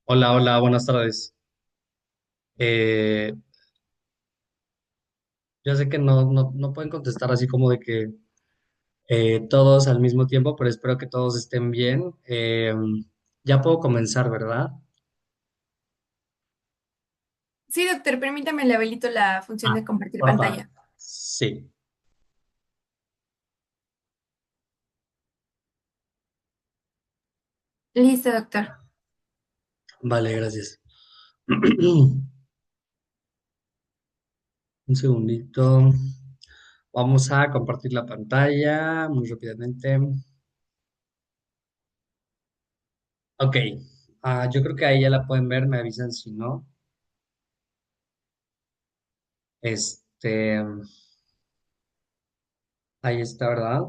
Hola, hola, buenas tardes. Eh, ya sé que no pueden contestar así como de que todos al mismo tiempo, pero espero que todos estén bien. Ya puedo comenzar, ¿verdad? Sí, doctor, permítame, le habilito la función Ah, de compartir porfa. pantalla. Sí, Listo, doctor. vale, gracias. Un segundito. Vamos a compartir la pantalla muy rápidamente. Ok. Yo creo que ahí ya la pueden ver, me avisan si no. Este, ahí está, ¿verdad?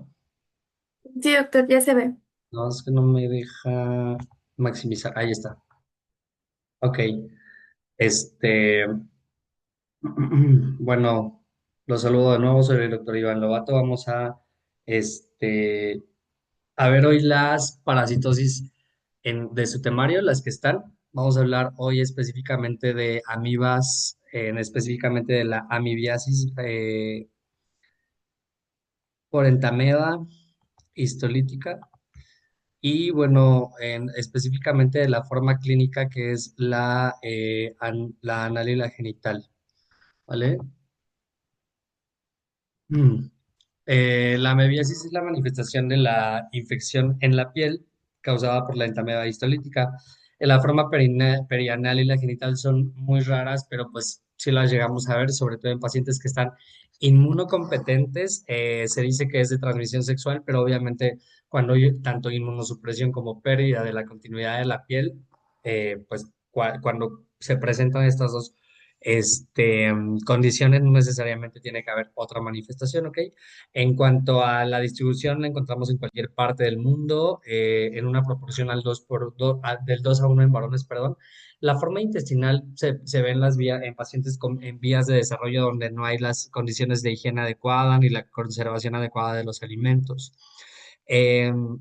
Sí, doctor, ya se ve. No, es que no me deja maximizar. Ahí está. Ok. Este, bueno, los saludo de nuevo. Soy el doctor Iván Lobato. Vamos este, a ver hoy las parasitosis de su temario, las que están. Vamos a hablar hoy específicamente de amibas, específicamente de la amibiasis por entameba histolítica. Y bueno, específicamente de la forma clínica que es la anal y la genital, ¿vale? Mm. La amebiasis es la manifestación de la infección en la piel causada por la entameba histolítica. La forma perianal y la genital son muy raras, pero pues sí las llegamos a ver, sobre todo en pacientes que están inmunocompetentes. Se dice que es de transmisión sexual, pero obviamente cuando hay tanto inmunosupresión como pérdida de la continuidad de la piel, pues cuando se presentan estas dos condiciones, no necesariamente tiene que haber otra manifestación, ¿ok? En cuanto a la distribución, la encontramos en cualquier parte del mundo, en una proporción al 2 por 2, del 2 a 1 en varones, perdón. La forma intestinal se ve en en pacientes en vías de desarrollo donde no hay las condiciones de higiene adecuada ni la conservación adecuada de los alimentos. Em,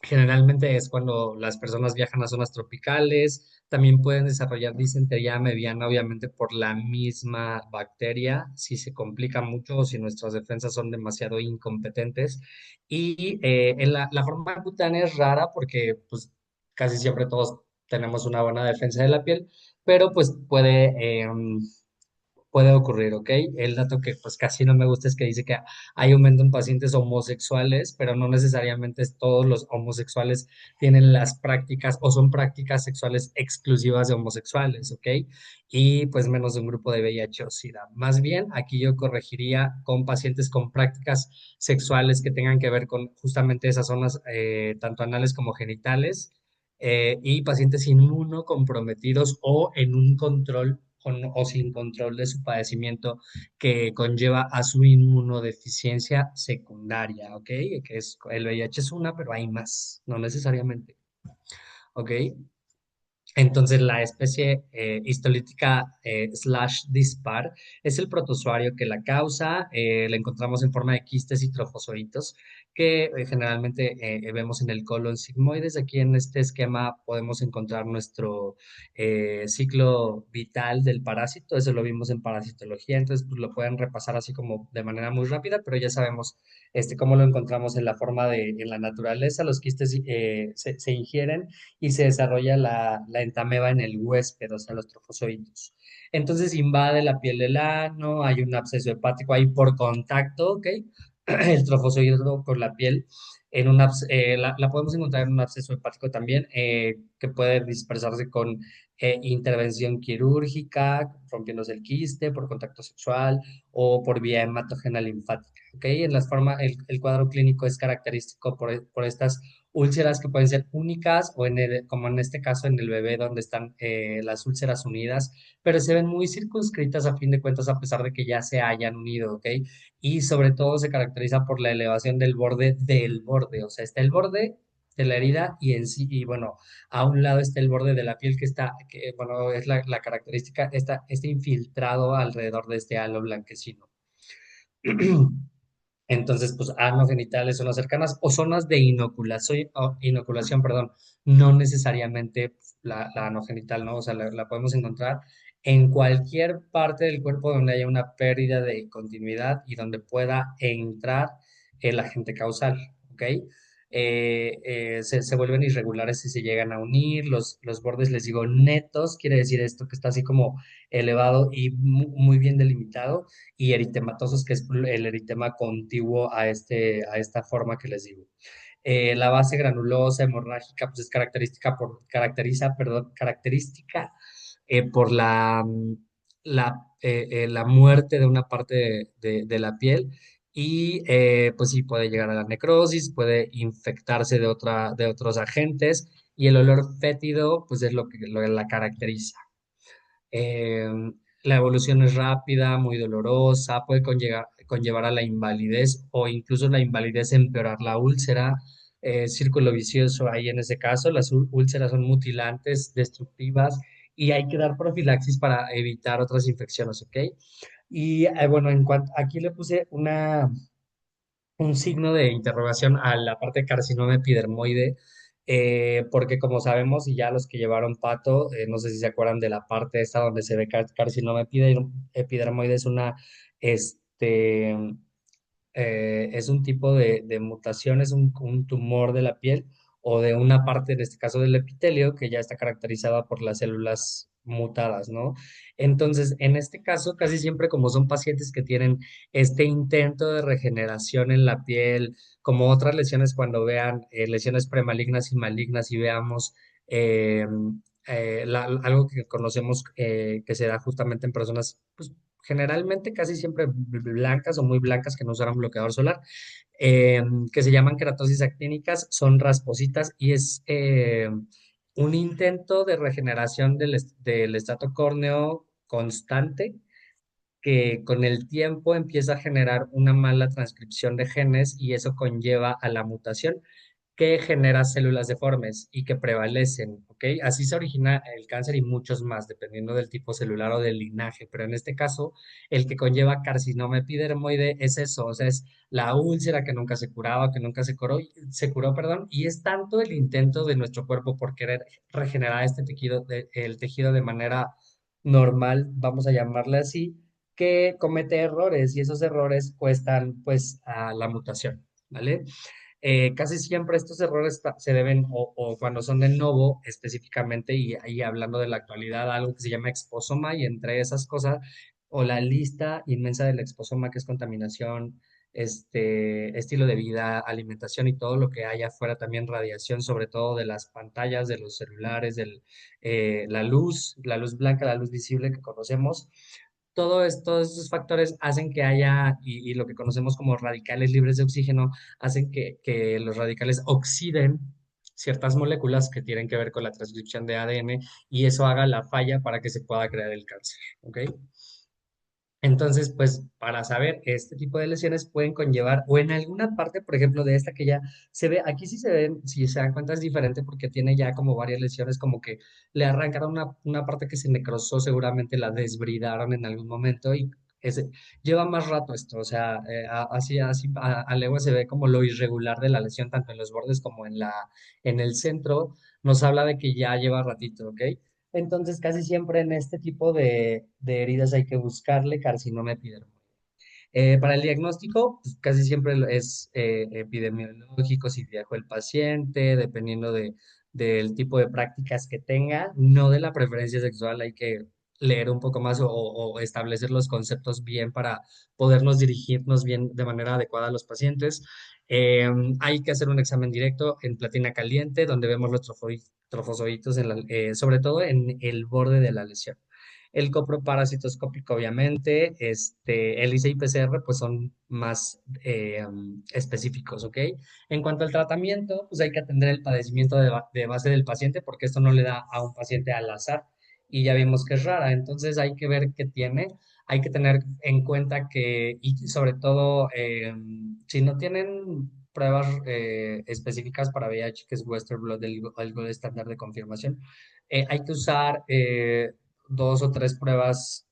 Generalmente es cuando las personas viajan a zonas tropicales, también pueden desarrollar disentería mediana, obviamente por la misma bacteria, si se complica mucho o si nuestras defensas son demasiado incompetentes. Y la forma cutánea es rara porque pues casi siempre todos tenemos una buena defensa de la piel, pero pues puede ocurrir, ¿ok? El dato que pues casi no me gusta es que dice que hay aumento en pacientes homosexuales, pero no necesariamente todos los homosexuales tienen las prácticas o son prácticas sexuales exclusivas de homosexuales, ¿ok? Y pues menos de un grupo de VIH o SIDA. Más bien, aquí yo corregiría con pacientes con prácticas sexuales que tengan que ver con justamente esas zonas, tanto anales como genitales, y pacientes inmunocomprometidos o en un control o sin control de su padecimiento que conlleva a su inmunodeficiencia secundaria, ¿ok? Que es el VIH es una, pero hay más, no necesariamente, ¿ok? Entonces, la especie histolítica slash dispar es el protozoario que la causa. La encontramos en forma de quistes y trofosoritos que generalmente vemos en el colon sigmoides. Aquí en este esquema podemos encontrar nuestro ciclo vital del parásito. Eso lo vimos en parasitología, entonces pues, lo pueden repasar así como de manera muy rápida, pero ya sabemos cómo lo encontramos en la forma en la naturaleza. Los quistes se ingieren y se desarrolla la entameba en el huésped, o sea, los trofozoitos. Entonces invade la piel del ano, hay un absceso hepático ahí por contacto, ¿ok? El trofozoide con la piel. La podemos encontrar en un absceso hepático también, que puede dispersarse con intervención quirúrgica, rompiéndose el quiste, por contacto sexual o por vía hematógena linfática. ¿Ok? El cuadro clínico es característico por estas úlceras que pueden ser únicas o como en este caso en el bebé donde están las úlceras unidas, pero se ven muy circunscritas a fin de cuentas a pesar de que ya se hayan unido, ¿ok? Y sobre todo se caracteriza por la elevación del borde, o sea, está el borde de la herida y en sí, y bueno, a un lado está el borde de la piel bueno, es la característica, este infiltrado alrededor de este halo blanquecino. Entonces, pues anogenitales, zonas cercanas o zonas de inoculación, inoculación, perdón, no necesariamente pues, la anogenital, ¿no? O sea, la podemos encontrar en cualquier parte del cuerpo donde haya una pérdida de continuidad y donde pueda entrar el agente causal, ¿ok? Se vuelven irregulares si se llegan a unir, los bordes, les digo, netos, quiere decir esto que está así como elevado y muy bien delimitado y eritematosos, que es el eritema contiguo a esta forma que les digo. La base granulosa hemorrágica pues es característica por la muerte de una parte de la piel y pues sí puede llegar a la necrosis, puede infectarse de otros agentes y el olor fétido pues es lo que la caracteriza. Eh, la evolución es rápida, muy dolorosa, puede conllevar a la invalidez o incluso la invalidez empeorar la úlcera. Círculo vicioso ahí en ese caso, las úlceras son mutilantes, destructivas y hay que dar profilaxis para evitar otras infecciones, ¿ok? Y bueno, en cuanto aquí le puse un signo de interrogación a la parte de carcinoma epidermoide, porque como sabemos, y ya los que llevaron pato, no sé si se acuerdan de la parte esta donde se ve carcinoma epidermoide, es este, es un tipo de mutación, es un tumor de la piel o de una parte, en este caso del epitelio, que ya está caracterizada por las células mutadas, ¿no? Entonces, en este caso, casi siempre como son pacientes que tienen este intento de regeneración en la piel, como otras lesiones cuando vean lesiones premalignas y malignas y veamos eh, algo que conocemos que se da justamente en personas, pues, generalmente casi siempre blancas o muy blancas que no usaron bloqueador solar, eh, que se llaman queratosis actínicas, son raspositas y es un intento de regeneración del estrato córneo constante que con el tiempo empieza a generar una mala transcripción de genes y eso conlleva a la mutación que genera células deformes y que prevalecen, ¿ok? Así se origina el cáncer y muchos más, dependiendo del tipo celular o del linaje, pero en este caso, el que conlleva carcinoma epidermoide es eso, o sea, es la úlcera que nunca se curaba, que nunca se curó, perdón, y es tanto el intento de nuestro cuerpo por querer regenerar este tejido, el tejido de manera normal, vamos a llamarle así, que comete errores y esos errores cuestan pues a la mutación, ¿vale? Casi siempre estos errores se deben, o cuando son de novo específicamente, y ahí hablando de la actualidad, algo que se llama exposoma, y entre esas cosas, o la lista inmensa del exposoma, que es contaminación, estilo de vida, alimentación y todo lo que hay afuera, también radiación, sobre todo de las pantallas, de los celulares, la luz blanca, la luz visible que conocemos todos estos factores hacen que haya, y lo que conocemos como radicales libres de oxígeno, hacen que los radicales oxiden ciertas moléculas que tienen que ver con la transcripción de ADN y eso haga la falla para que se pueda crear el cáncer. ¿Ok? Entonces, pues para saber, este tipo de lesiones pueden conllevar, o en alguna parte, por ejemplo, de esta que ya se ve, aquí sí se ven, si se dan cuenta es diferente porque tiene ya como varias lesiones, como que le arrancaron una parte que se necrosó, seguramente la desbridaron en algún momento y ese, lleva más rato esto, o sea, así a legua se ve como lo irregular de la lesión, tanto en los bordes como en el centro, nos habla de que ya lleva ratito, ¿ok? Entonces, casi siempre en este tipo de heridas hay que buscarle carcinoma epidermoide. Para el diagnóstico, pues, casi siempre es epidemiológico, si viajó el paciente, dependiendo del tipo de prácticas que tenga, no de la preferencia sexual, hay que leer un poco más o establecer los conceptos bien para podernos dirigirnos bien de manera adecuada a los pacientes. Eh, Hay que hacer un examen directo en platina caliente, donde vemos los trofozoitos, sobre todo en el borde de la lesión. El coproparasitoscópico, obviamente, el ICI y PCR, pues son más específicos, ¿ok? En cuanto al tratamiento, pues hay que atender el padecimiento de base del paciente, porque esto no le da a un paciente al azar y ya vimos que es rara, entonces hay que ver qué tiene. Hay que tener en cuenta que, y sobre todo, si no tienen pruebas específicas para VIH, que es Western Blot, algo de estándar de confirmación, hay que usar dos o tres pruebas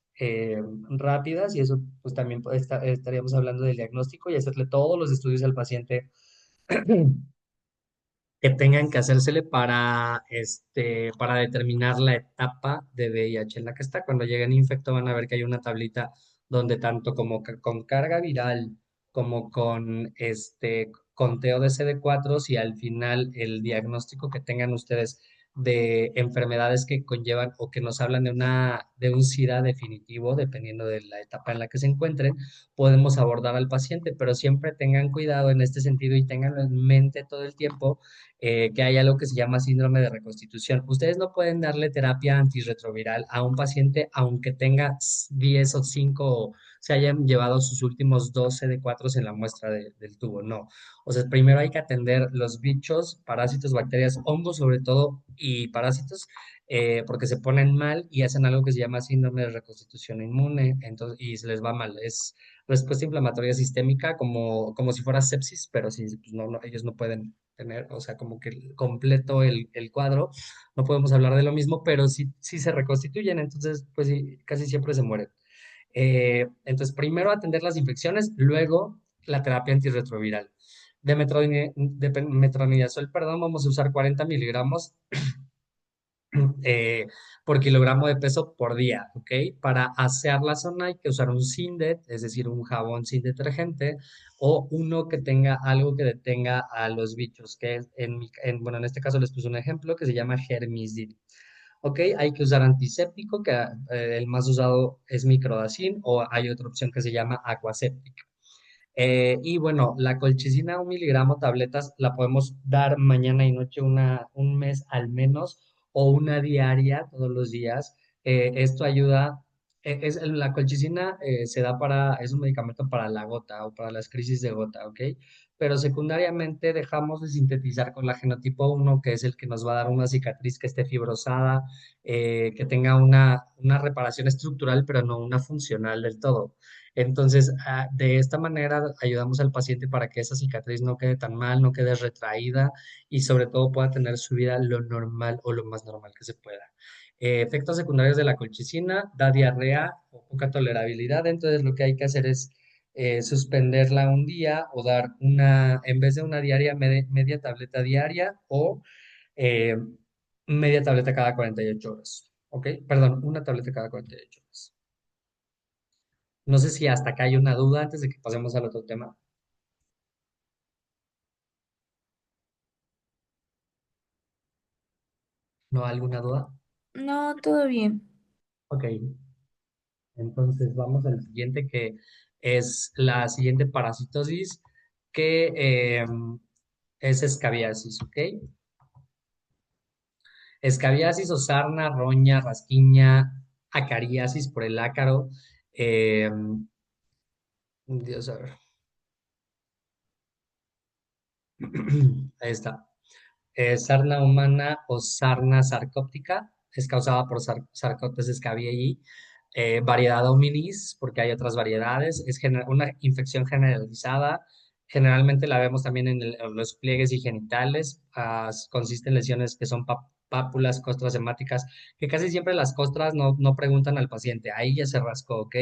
rápidas y eso pues también estaríamos hablando del diagnóstico y hacerle todos los estudios al paciente que tengan que hacérsele para determinar la etapa de VIH en la que está. Cuando lleguen infecto van a ver que hay una tablita donde tanto como con carga viral como con conteo de CD4 y al final el diagnóstico que tengan ustedes de enfermedades que conllevan o que nos hablan de un SIDA definitivo, dependiendo de la etapa en la que se encuentren, podemos abordar al paciente, pero siempre tengan cuidado en este sentido y tenganlo en mente todo el tiempo que hay algo que se llama síndrome de reconstitución. Ustedes no pueden darle terapia antirretroviral a un paciente aunque tenga 10 o 5 o se hayan llevado sus últimos 12 de 4 en la muestra del tubo. No. O sea, primero hay que atender los bichos, parásitos, bacterias, hongos sobre todo y parásitos. Porque se ponen mal y hacen algo que se llama síndrome de reconstitución inmune, entonces, y se les va mal. Es respuesta inflamatoria sistémica, como si fuera sepsis, pero sí, pues ellos no pueden tener, o sea, como que completo el cuadro, no podemos hablar de lo mismo, pero sí se reconstituyen, entonces, pues sí, casi siempre se mueren. Entonces, primero atender las infecciones, luego la terapia antirretroviral. De metronidazol, perdón, vamos a usar 40 miligramos eh, por kilogramo de peso por día, ¿ok? Para asear la zona hay que usar un Sindet, es decir, un jabón sin detergente, o uno que tenga algo que detenga a los bichos, que es bueno, en este caso les puse un ejemplo que se llama Germisil. ¿Ok? Hay que usar antiséptico, que el más usado es microdacin, o hay otra opción que se llama aquaséptica. Y bueno, la colchicina 1 miligramo tabletas la podemos dar mañana y noche un mes al menos o una diaria todos los días. Esto ayuda, la colchicina es un medicamento para la gota o para las crisis de gota, ¿ok? Pero secundariamente dejamos de sintetizar colágeno tipo 1, que es el que nos va a dar una cicatriz que esté fibrosada, que tenga una reparación estructural, pero no una funcional del todo. Entonces, de esta manera ayudamos al paciente para que esa cicatriz no quede tan mal, no quede retraída y sobre todo pueda tener su vida lo normal o lo más normal que se pueda. Efectos secundarios de la colchicina, da diarrea o poca tolerabilidad, entonces lo que hay que hacer es suspenderla un día o dar en vez de una diaria, media tableta diaria o eh, media tableta cada 48 horas. ¿Ok? Perdón, una tableta cada 48 horas. No sé si hasta acá hay una duda antes de que pasemos al otro tema. ¿No hay alguna duda? No, todo bien. Ok, entonces vamos al siguiente que es la siguiente parasitosis que es escabiasis, ¿ok? Escabiasis o sarna, roña, rasquiña, acariasis por el ácaro. eh, Dios, a ver. Ahí está. Sarna humana o sarna sarcóptica es causada por Sarcotes scabiei, variedad hominis, porque hay otras variedades, es una infección generalizada. Generalmente la vemos también en los pliegues y genitales. Consiste en lesiones que son pápulas, costras hemáticas, que casi siempre las costras no preguntan al paciente, ahí ya se rascó, ¿ok?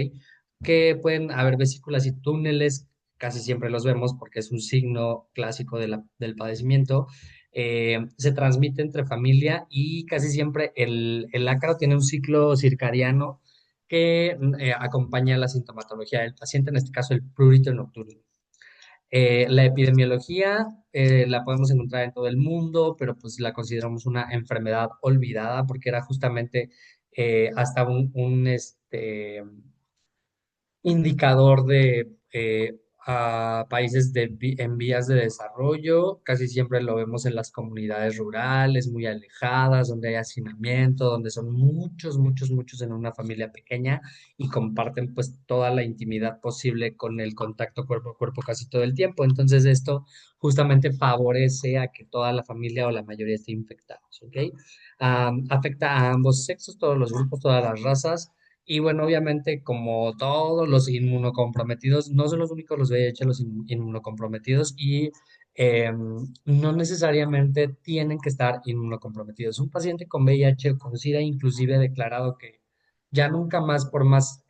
Que pueden haber vesículas y túneles, casi siempre los vemos porque es un signo clásico del padecimiento. Se transmite entre familia y casi siempre el ácaro tiene un ciclo circadiano que acompaña la sintomatología del paciente, en este caso el prurito nocturno. La epidemiología la podemos encontrar en todo el mundo, pero pues la consideramos una enfermedad olvidada porque era justamente hasta indicador de a países en vías de desarrollo. Casi siempre lo vemos en las comunidades rurales, muy alejadas, donde hay hacinamiento, donde son muchos, muchos, muchos en una familia pequeña y comparten pues toda la intimidad posible con el contacto cuerpo a cuerpo casi todo el tiempo. Entonces esto justamente favorece a que toda la familia o la mayoría esté infectados, ¿ok? Afecta a ambos sexos, todos los grupos, todas las razas. Y bueno, obviamente, como todos los inmunocomprometidos, no son los únicos los VIH, los inmunocomprometidos, y no necesariamente tienen que estar inmunocomprometidos. Un paciente con VIH o con SIDA, inclusive declarado que ya nunca más, por más,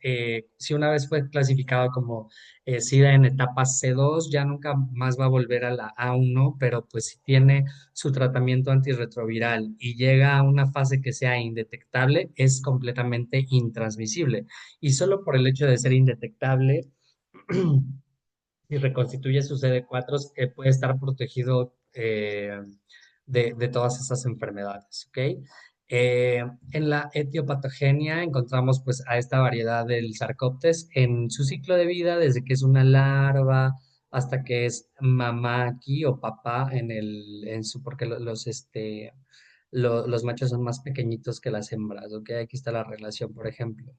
si una vez fue clasificado como SIDA en etapa C2, ya nunca más va a volver a la A1, pero pues si tiene su tratamiento antirretroviral y llega a una fase que sea indetectable, es completamente intransmisible. Y solo por el hecho de ser indetectable, y reconstituye su CD4, puede estar protegido de todas esas enfermedades, ¿ok? En la etiopatogenia encontramos pues a esta variedad del Sarcoptes en su ciclo de vida, desde que es una larva hasta que es mamá aquí o papá porque los machos son más pequeñitos que las hembras, ¿ok? Aquí está la relación, por ejemplo.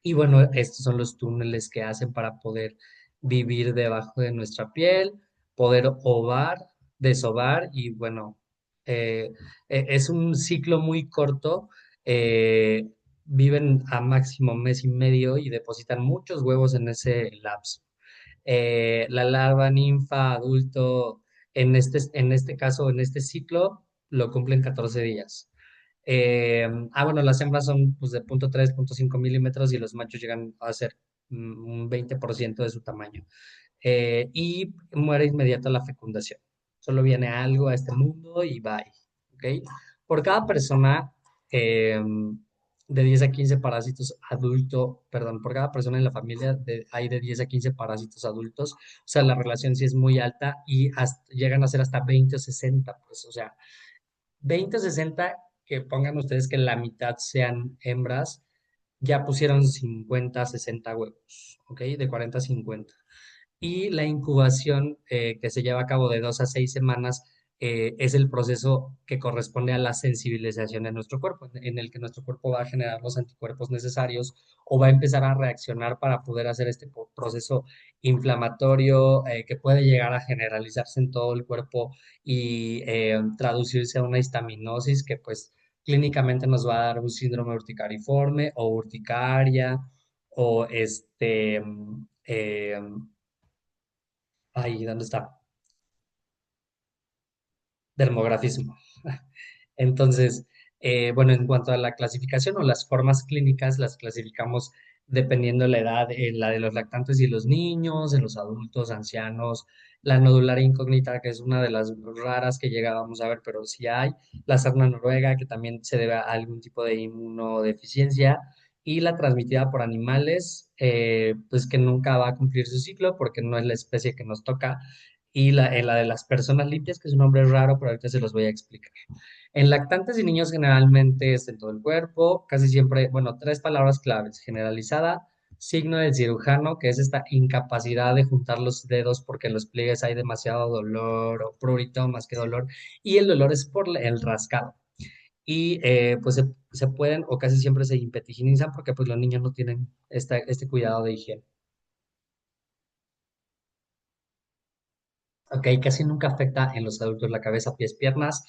Y bueno, estos son los túneles que hacen para poder vivir debajo de nuestra piel, poder ovar, desovar y bueno, es un ciclo muy corto. eh, Viven a máximo mes y medio y depositan muchos huevos en ese lapso. La larva, ninfa, adulto, en este caso, en este ciclo, lo cumplen 14 días. Bueno, las hembras son pues, de 0,3, 0,5 milímetros y los machos llegan a ser un 20% de su tamaño. Y muere inmediato a la fecundación. Solo viene algo a este mundo y bye. ¿Ok? Por cada persona, eh, de 10 a 15 parásitos perdón, por cada persona en la familia hay de 10 a 15 parásitos adultos. O sea, la relación sí es muy alta y llegan a ser hasta 20 o 60, pues, o sea, 20 o 60, que pongan ustedes que la mitad sean hembras, ya pusieron 50, 60 huevos, ¿ok? De 40 a 50. Y la incubación que se lleva a cabo de 2 a 6 semanas es el proceso que corresponde a la sensibilización de nuestro cuerpo, en el que nuestro cuerpo va a generar los anticuerpos necesarios o va a empezar a reaccionar para poder hacer este proceso inflamatorio que puede llegar a generalizarse en todo el cuerpo y traducirse a una histaminosis que pues clínicamente nos va a dar un síndrome urticariforme o urticaria o ahí, ¿dónde está? Dermografismo. Entonces, bueno, en cuanto a la clasificación o las formas clínicas, las clasificamos dependiendo de la edad, la de los lactantes y los niños, de los adultos, ancianos, la nodular incógnita, que es una de las raras que llegábamos a ver, pero sí hay, la sarna noruega, que también se debe a algún tipo de inmunodeficiencia, y la transmitida por animales, pues que nunca va a cumplir su ciclo porque no es la especie que nos toca, y la de las personas limpias, que es un nombre raro, pero ahorita se los voy a explicar. En lactantes y niños generalmente es en todo el cuerpo, casi siempre, bueno, tres palabras claves: generalizada, signo del cirujano, que es esta incapacidad de juntar los dedos porque en los pliegues hay demasiado dolor o prurito más que dolor, y el dolor es por el rascado. Y pues se pueden o casi siempre se impetiginizan porque pues los niños no tienen este cuidado de higiene. Ok, casi nunca afecta en los adultos la cabeza, pies, piernas.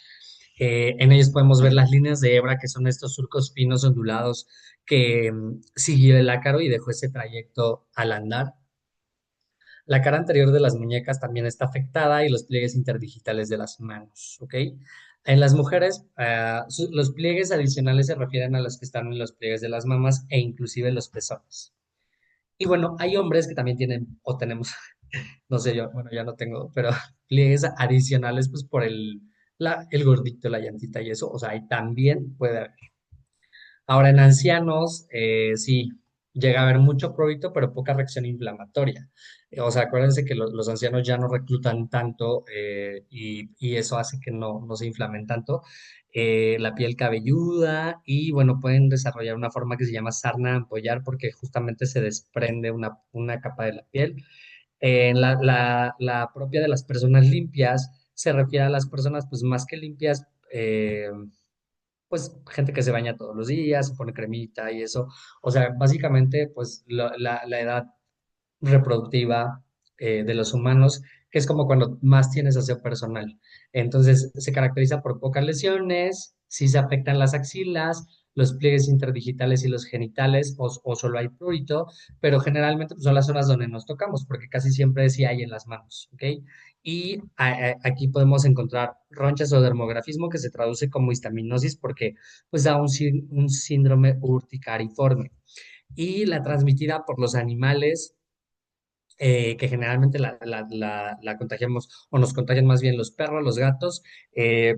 En ellos podemos ver las líneas de hebra, que son estos surcos finos ondulados que siguió el ácaro y dejó ese trayecto al andar. La cara anterior de las muñecas también está afectada y los pliegues interdigitales de las manos, ¿ok? En las mujeres, los pliegues adicionales se refieren a los que están en los pliegues de las mamas e inclusive los pezones. Y bueno, hay hombres que también tienen o tenemos, no sé yo, bueno, ya no tengo, pero pliegues adicionales, pues por el gordito, la llantita y eso, o sea, ahí también puede haber. Ahora, en ancianos, sí, llega a haber mucho prurito, pero poca reacción inflamatoria. O sea, acuérdense que los ancianos ya no reclutan tanto y eso hace que no se inflamen tanto. La piel cabelluda y bueno, pueden desarrollar una forma que se llama sarna ampollar porque justamente se desprende una capa de la piel. La propia de las personas limpias se refiere a las personas pues más que limpias, pues gente que se baña todos los días, se pone cremita y eso. O sea, básicamente pues la edad reproductiva de los humanos, que es como cuando más tienes aseo personal. Entonces se caracteriza por pocas lesiones, sí se afectan las axilas, los pliegues interdigitales y los genitales, o solo hay prurito, pero generalmente pues, son las zonas donde nos tocamos, porque casi siempre sí hay en las manos, ¿ok? Y aquí podemos encontrar ronchas o dermografismo que se traduce como histaminosis porque pues da un síndrome urticariforme y la transmitida por los animales que generalmente la contagiamos o nos contagian más bien los perros, los gatos,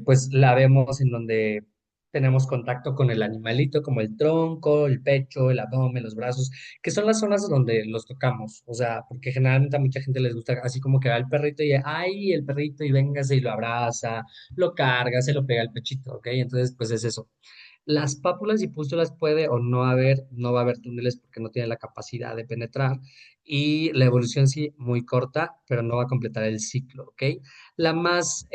pues la vemos en donde tenemos contacto con el animalito, como el tronco, el pecho, el abdomen, los brazos, que son las zonas donde los tocamos. O sea, porque generalmente a mucha gente les gusta así como que va el perrito y, ay, el perrito y véngase y lo abraza, lo carga, se lo pega al pechito, ¿ok? Entonces, pues es eso. Las pápulas y pústulas puede o no haber, no va a haber túneles porque no tiene la capacidad de penetrar y la evolución sí muy corta, pero no va a completar el ciclo, ¿ok? La más,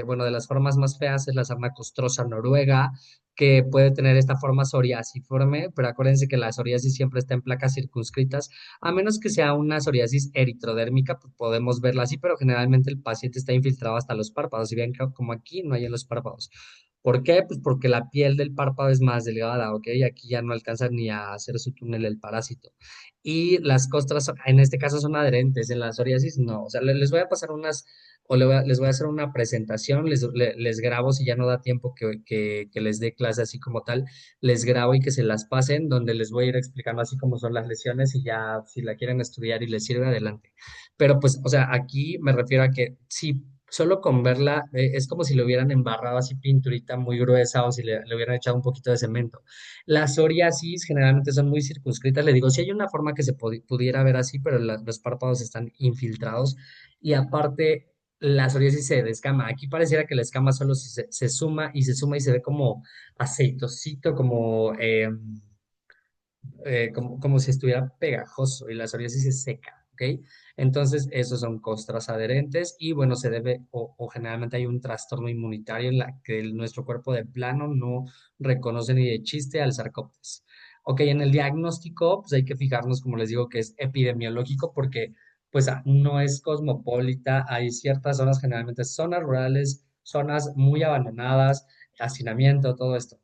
bueno, de las formas más feas es la sarna costrosa noruega, que puede tener esta forma psoriasiforme, pero acuérdense que la psoriasis siempre está en placas circunscritas, a menos que sea una psoriasis eritrodérmica, pues podemos verla así, pero generalmente el paciente está infiltrado hasta los párpados, y ven como aquí no hay en los párpados. ¿Por qué? Pues porque la piel del párpado es más delgada, ¿ok? Aquí ya no alcanza ni a hacer su túnel el parásito. Y las costras, en este caso, son adherentes, en la psoriasis no. O sea, les voy a pasar unas, les voy a hacer una presentación, les grabo si ya no da tiempo que les dé clase así como tal, les grabo y que se las pasen, donde les voy a ir explicando así como son las lesiones y ya si la quieren estudiar y les sirve, adelante. Pero pues, o sea, aquí me refiero a que sí solo con verla es como si le hubieran embarrado así pinturita muy gruesa o si le hubieran echado un poquito de cemento. Las psoriasis generalmente son muy circunscritas. Le digo, sí hay una forma que se pudiera ver así, pero los párpados están infiltrados y aparte la psoriasis se descama. Aquí pareciera que la escama solo se suma y se suma y se ve como aceitosito, como si estuviera pegajoso y la psoriasis es seca, ¿ok? Entonces, esos son costras adherentes y bueno, se debe o generalmente hay un trastorno inmunitario en la que nuestro cuerpo de plano no reconoce ni de chiste al Sarcoptes. Ok, en el diagnóstico, pues hay que fijarnos, como les digo, que es epidemiológico porque pues no es cosmopolita, hay ciertas zonas, generalmente zonas rurales, zonas muy abandonadas, hacinamiento, todo esto.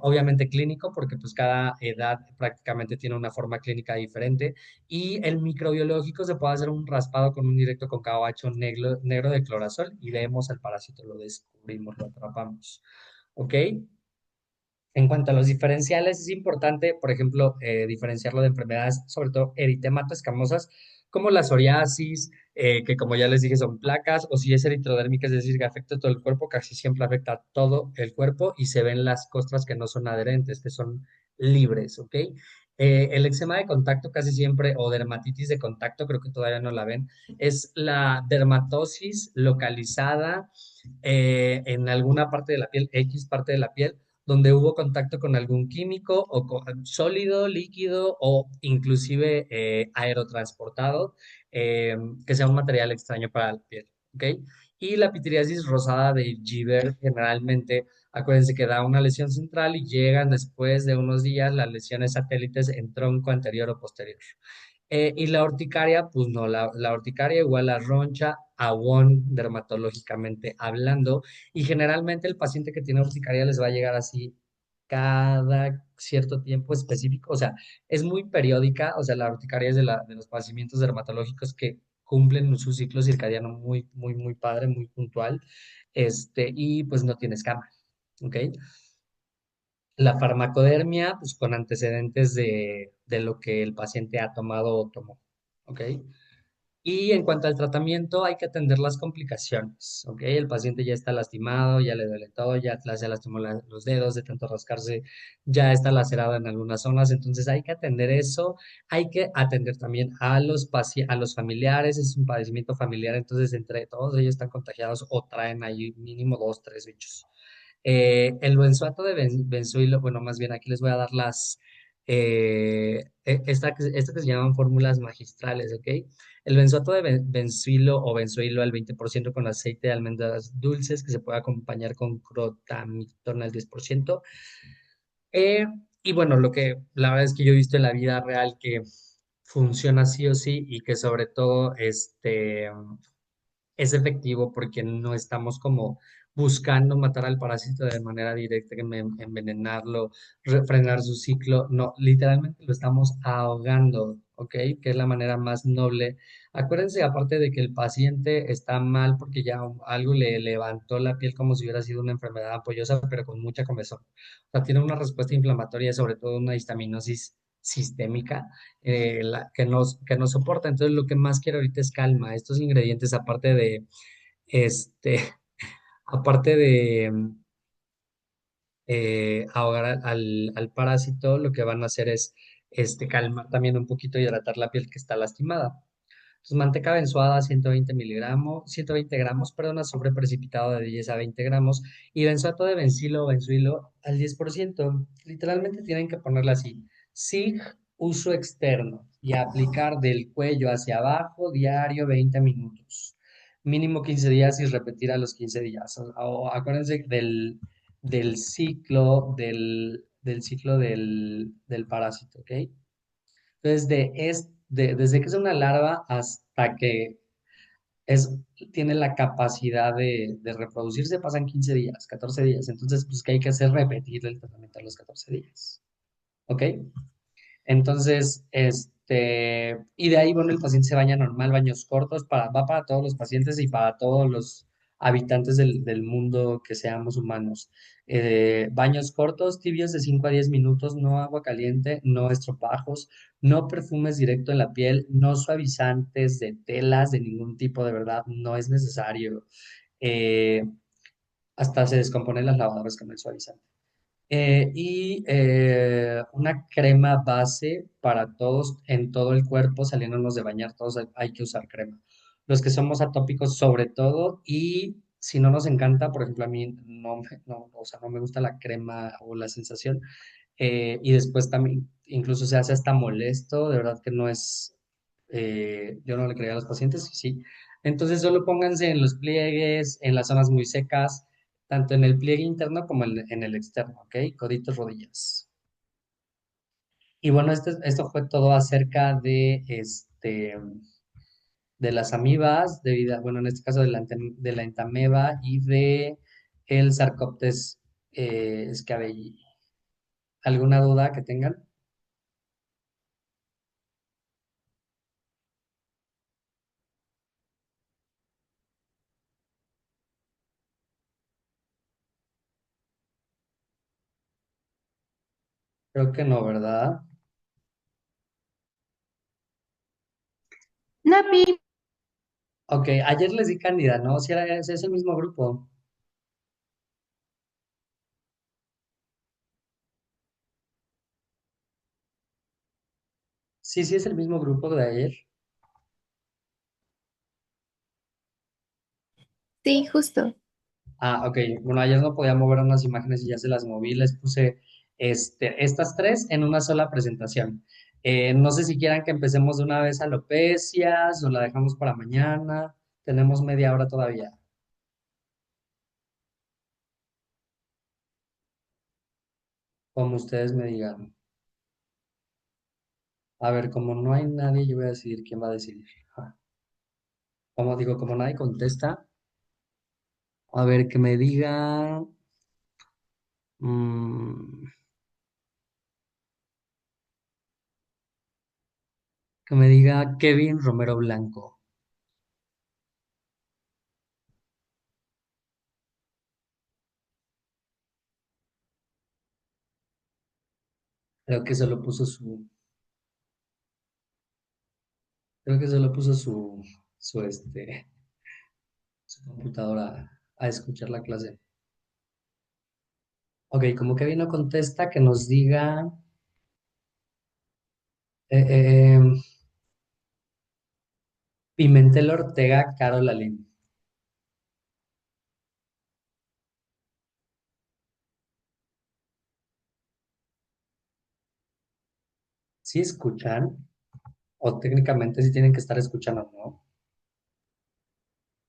Obviamente clínico, porque pues cada edad prácticamente tiene una forma clínica diferente. Y el microbiológico se puede hacer un raspado con un directo con caobacho negro de clorazol y vemos al parásito, lo descubrimos, lo atrapamos. ¿Ok? En cuanto a los diferenciales, es importante, por ejemplo, diferenciarlo de enfermedades, sobre todo eritemato escamosas, como la psoriasis, que como ya les dije son placas, o si es eritrodérmica, es decir, que afecta todo el cuerpo, casi siempre afecta todo el cuerpo y se ven las costras que no son adherentes, que son libres, ¿ok? El eczema de contacto casi siempre, o dermatitis de contacto, creo que todavía no la ven, es la dermatosis localizada en alguna parte de la piel, X parte de la piel donde hubo contacto con algún químico o sólido, líquido o inclusive aerotransportado, que sea un material extraño para la piel, ¿ok? Y la pitiriasis rosada de Gibert generalmente, acuérdense que da una lesión central y llegan después de unos días las lesiones satélites en tronco anterior o posterior. Y la urticaria, pues no, la urticaria igual a roncha, aguón dermatológicamente hablando, y generalmente el paciente que tiene urticaria les va a llegar así cada cierto tiempo específico, o sea, es muy periódica, o sea, la urticaria es de los padecimientos dermatológicos que cumplen su ciclo circadiano muy, muy, muy padre, muy puntual, y pues no tienes cama, ¿ok? La farmacodermia, pues con antecedentes de lo que el paciente ha tomado o tomó, ¿ok? Y en cuanto al tratamiento, hay que atender las complicaciones, ¿ok? El paciente ya está lastimado, ya le duele todo, ya se lastimó los dedos de tanto rascarse, ya está lacerado en algunas zonas, entonces hay que atender eso, hay que atender también a a los familiares, es un padecimiento familiar, entonces entre todos ellos están contagiados o traen ahí mínimo dos, tres bichos. El benzoato de benzoilo, bueno, más bien aquí les voy a dar esta que se llaman fórmulas magistrales, ¿ok? El benzoato de benzoilo o benzoilo al 20% con aceite de almendras dulces que se puede acompañar con crotamictona al 10%. Eh, y bueno, la verdad es que yo he visto en la vida real que funciona sí o sí y que sobre todo es efectivo porque no estamos como buscando matar al parásito de manera directa, envenenarlo, frenar su ciclo. No, literalmente lo estamos ahogando, ¿ok? Que es la manera más noble. Acuérdense, aparte de que el paciente está mal porque ya algo le levantó la piel como si hubiera sido una enfermedad ampollosa, pero con mucha comezón. O sea, tiene una respuesta inflamatoria, sobre todo una histaminosis sistémica que no soporta. Entonces, lo que más quiero ahorita es calma. Estos ingredientes, este, aparte de ahogar al parásito, lo que van a hacer es calmar también un poquito y hidratar la piel que está lastimada. Entonces, manteca benzoada, 120 gramos, perdón, azufre precipitado de 10 a 20 gramos y benzoato de bencilo o benzuilo al 10%. Literalmente tienen que ponerla así. SIG, uso externo y aplicar del cuello hacia abajo diario 20 minutos. Mínimo 15 días y repetir a los 15 días. Acuérdense del ciclo del parásito, ¿ok? Entonces, desde que es una larva hasta que es, tiene la capacidad de reproducirse, pasan 15 días, 14 días. Entonces, pues, ¿qué hay que hacer? Repetir el tratamiento a los 14 días. ¿Ok? Entonces, y de ahí, bueno, el paciente se baña normal, baños cortos, va para todos los pacientes y para todos los habitantes del mundo que seamos humanos. Baños cortos, tibios de 5 a 10 minutos, no agua caliente, no estropajos, no perfumes directo en la piel, no suavizantes de telas de ningún tipo, de verdad, no es necesario. Eh, Hasta se descomponen las lavadoras con el suavizante. Una crema base para todos en todo el cuerpo, saliéndonos de bañar, todos hay que usar crema. Los que somos atópicos sobre todo, y si no nos encanta, por ejemplo, a mí no, o sea, no me gusta la crema o la sensación, y después también incluso se hace hasta molesto, de verdad que no es, yo no le creía a los pacientes, sí. Entonces solo pónganse en los pliegues, en las zonas muy secas, tanto en el pliegue interno como en el externo, ¿ok? Coditos, rodillas. Y bueno, esto fue todo acerca de las amibas, bueno, en este caso de la entameba y de el Sarcoptes scabiei. ¿Alguna duda que tengan? Creo que no, ¿verdad? Napi, Ok, ayer les di Cándida, ¿no? Si es el mismo grupo. Sí, sí es el mismo grupo de ayer. sí, justo. Ah, ok. Bueno, ayer no podía mover unas imágenes y ya se las moví. Les puse estas tres en una sola presentación. No sé si quieran que empecemos de una vez alopecias o la dejamos para mañana. Tenemos media hora todavía, como ustedes me digan. A ver, como no hay nadie, yo voy a decidir quién va a decidir. Ah, como digo, como nadie contesta, a ver, que me diga, mm, que me diga Kevin Romero Blanco. Creo que solo puso creo que solo puso su computadora a escuchar la clase. Ok, como Kevin no contesta, que nos diga, eh, eh, em, Pimentel Ortega, Carol Aline. ¿Sí escuchan? O técnicamente sí tienen que estar escuchando, ¿no?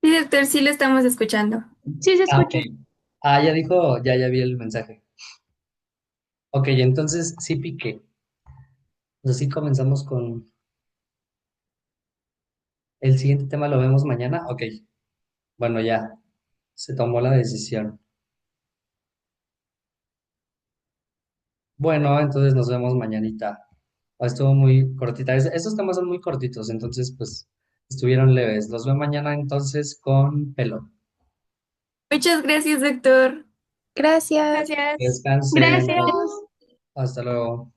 Sí, doctor, sí lo estamos escuchando. Sí, se Ah, ok. escucha. Ah, ya dijo, ya vi el mensaje. Ok, entonces sí piqué. Entonces sí comenzamos con el siguiente tema, lo vemos mañana. Ok, bueno, ya. se tomó la decisión. Bueno, entonces nos vemos mañanita. Estuvo muy cortita. Estos temas son muy cortitos, entonces pues estuvieron leves. Los veo mañana entonces con pelo. Muchas gracias, doctor. Gracias. Gracias. Descansen. Gracias. Hasta luego.